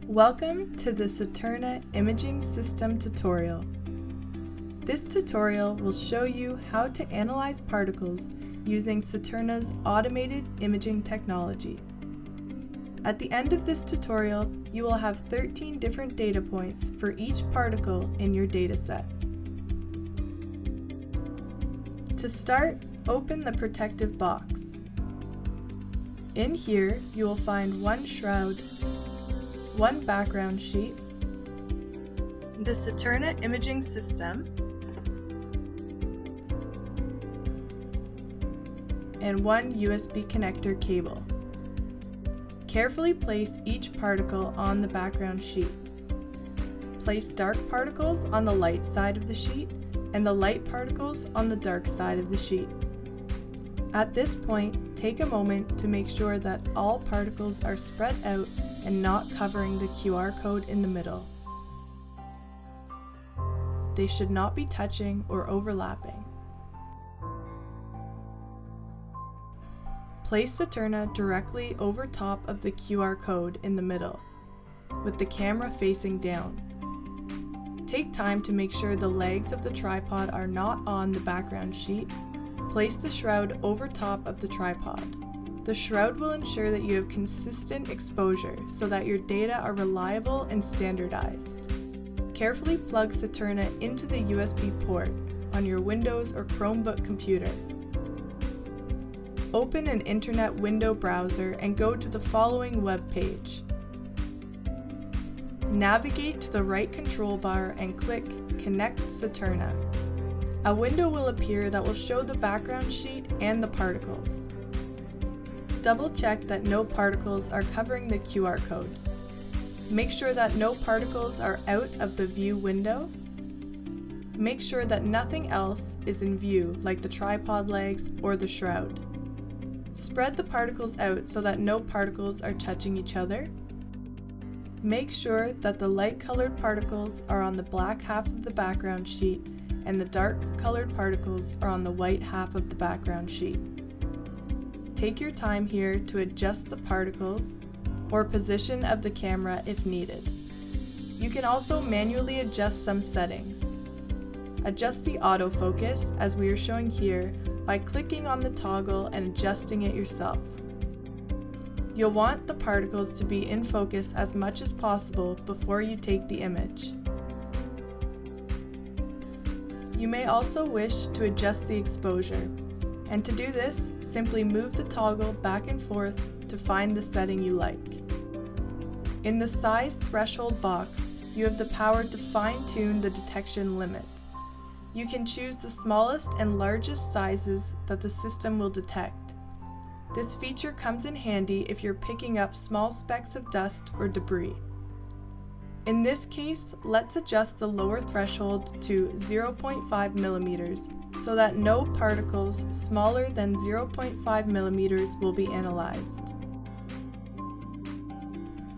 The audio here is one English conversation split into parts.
Welcome to the Saturna Imaging System tutorial. This tutorial will show you how to analyze particles using Saturna's automated imaging technology. At the end of this tutorial, you will have 13 different data points for each particle in your dataset. To start, open the protective box. In here, you will find one shroud, one background sheet, the Saturna imaging system, and one USB connector cable. Carefully place each particle on the background sheet. Place dark particles on the light side of the sheet and the light particles on the dark side of the sheet. At this point, take a moment to make sure that all particles are spread out and not covering the QR code in the middle. They should not be touching or overlapping. Place Saturna directly over top of the QR code in the middle, with the camera facing down. Take time to make sure the legs of the tripod are not on the background sheet. Place the shroud over top of the tripod. The shroud will ensure that you have consistent exposure so that your data are reliable and standardized. Carefully plug Saturna into the USB port on your Windows or Chromebook computer. Open an internet window browser and go to the following web page. Navigate to the right control bar and click Connect Saturna. A window will appear that will show the background sheet and the particles. Double check that no particles are covering the QR code. Make sure that no particles are out of the view window. Make sure that nothing else is in view, like the tripod legs or the shroud. Spread the particles out so that no particles are touching each other. Make sure that the light-colored particles are on the black half of the background sheet and the dark-colored particles are on the white half of the background sheet. Take your time here to adjust the particles or position of the camera if needed. You can also manually adjust some settings. Adjust the autofocus, as we are showing here, by clicking on the toggle and adjusting it yourself. You'll want the particles to be in focus as much as possible before you take the image. You may also wish to adjust the exposure, and to do this, simply move the toggle back and forth to find the setting you like. In the size threshold box, you have the power to fine-tune the detection limits. You can choose the smallest and largest sizes that the system will detect. This feature comes in handy if you're picking up small specks of dust or debris. In this case, let's adjust the lower threshold to 0.5 millimeters so that no particles smaller than 0.5 millimeters will be analyzed.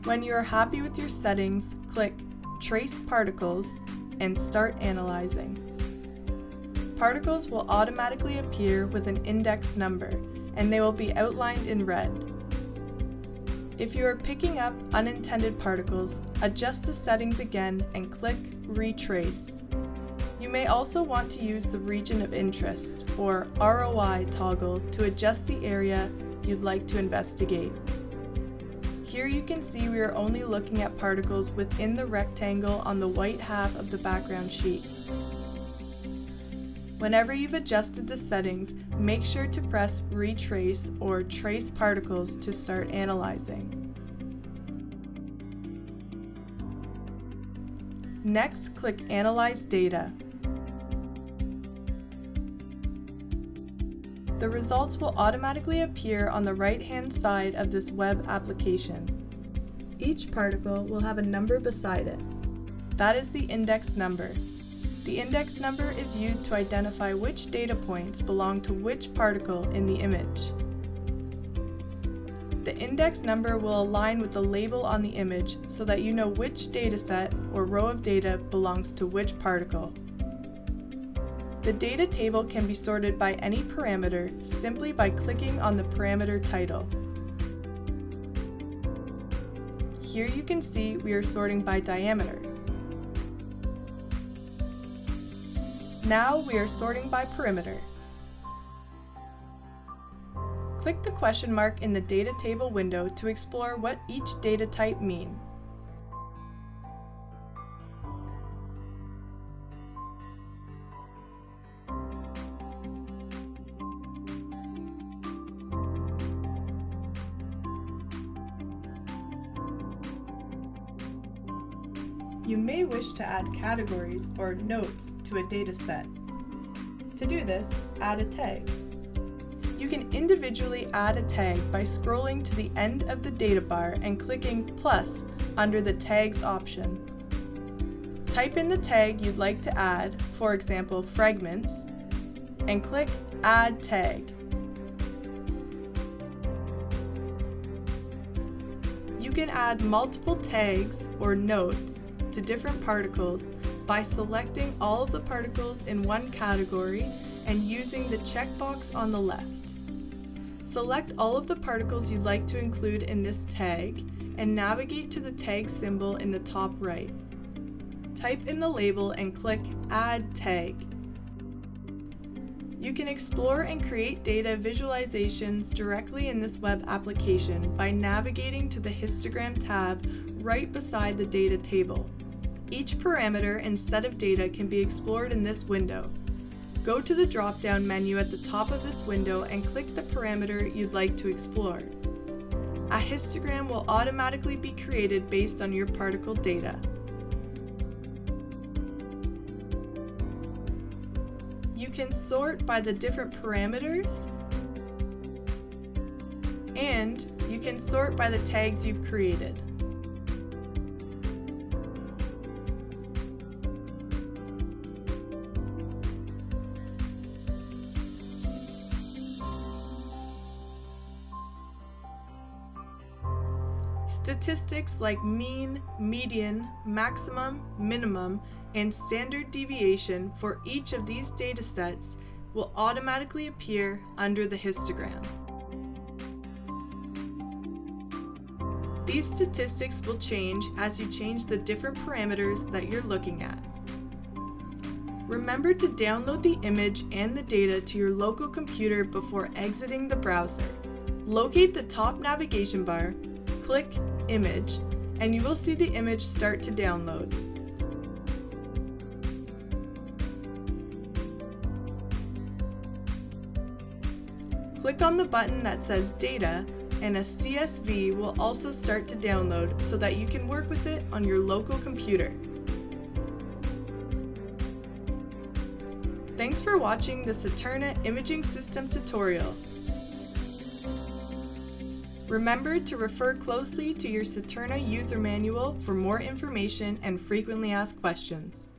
When you are happy with your settings, click Trace Particles and start analyzing. Particles will automatically appear with an index number, and they will be outlined in red. If you are picking up unintended particles, adjust the settings again and click Retrace. You may also want to use the Region of Interest, or ROI toggle, to adjust the area you'd like to investigate. Here you can see we are only looking at particles within the rectangle on the white half of the background sheet. Whenever you've adjusted the settings, make sure to press Retrace or Trace Particles to start analyzing. Next, click Analyze Data. The results will automatically appear on the right-hand side of this web application. Each particle will have a number beside it. That is the index number. The index number is used to identify which data points belong to which particle in the image. The index number will align with the label on the image so that you know which dataset or row of data belongs to which particle. The data table can be sorted by any parameter simply by clicking on the parameter title. here you can see we are sorting by diameter. Now we are sorting by perimeter. Click the question mark in the data table window to explore what each data type mean. You may wish to add categories or notes to a data set. To do this, add a tag. You can individually add a tag by scrolling to the end of the data bar and clicking plus under the tags option. Type in the tag you'd like to add, for example, fragments, and click Add Tag. You can add multiple tags or notes to different particles by selecting all of the particles in one category and using the checkbox on the left. Select all of the particles you'd like to include in this tag and navigate to the tag symbol in the top right. Type in the label and click Add Tag. You can explore and create data visualizations directly in this web application by navigating to the histogram tab right beside the data table. Each parameter and set of data can be explored in this window. Go to the drop-down menu at the top of this window and click the parameter you'd like to explore. A histogram will automatically be created based on your particle data. You can sort by the different parameters, and you can sort by the tags you've created. Statistics like mean, median, maximum, minimum, and standard deviation for each of these data sets will automatically appear under the histogram. These statistics will change as you change the different parameters that you're looking at. Remember to download the image and the data to your local computer before exiting the browser. Locate the top navigation bar, click Image, and you will see the image start to download. Click on the button that says Data, and a CSV will also start to download so that you can work with it on your local computer. Thanks for watching the Saturna Imaging System tutorial. Remember to refer closely to your Saturna user manual for more information and frequently asked questions.